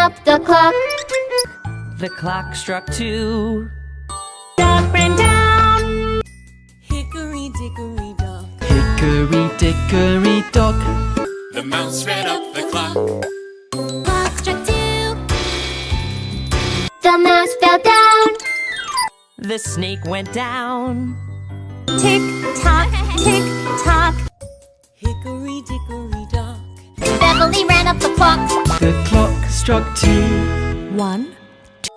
up the clock. The clock struck 2. Duck ran down. Hickory dickory dock. Hickory dickory dock. The mouse ran up the clock. Clock struck 2. The mouse fell down. The snake went down. Tick tock, tick tock. Hickory dickory dock. Beverly ran up the clock. The clock struck 2. 1.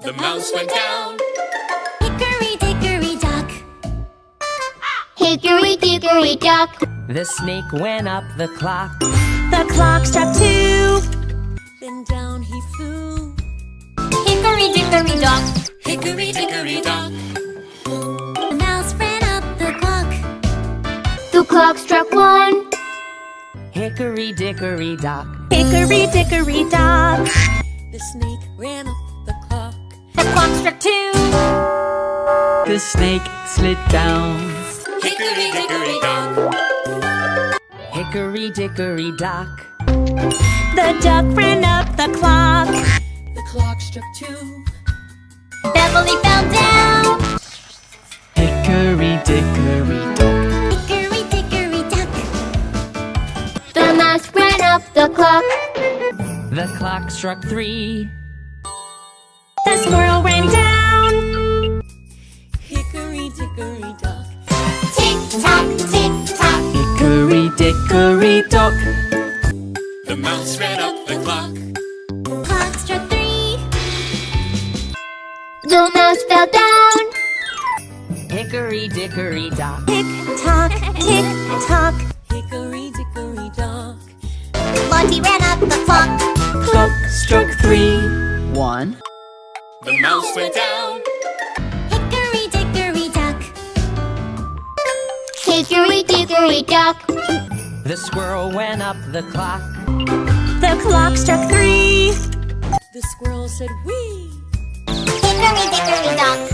The mouse went down. Hickory dickory dock. Hickory dickory dock. The snake went up the clock. The clock struck 2. Then down he flew. Hickory dickory dock. Hickory dickory dock. The mouse ran up the clock. The clock struck 1. Hickory dickory dock. Hickory dickory dock. The snake ran up the clock. The clock struck 2. The snake slid down. Hickory dickory dock. Hickory dickory dock. The duck ran up the clock. The clock struck 2. Beverly fell down. Hickory dickory dock. Hickory dickory dock. The mouse ran up the clock. The clock struck 3. The squirrel ran down. Hickory dickory dock. Tick tock, tick tock. Hickory dickory dock. The mouse ran up the clock. Clock struck 3. The mouse fell down. Hickory dickory dock. Tick tock, tick tock. Hickory dickory dock. Monty ran up the clock. Clock struck 3. 1. The mouse went down. Hickory dickory dock. Hickory dickory dock. The squirrel went up the clock. The clock struck 3. The squirrel said wee. Hickory dickory dock.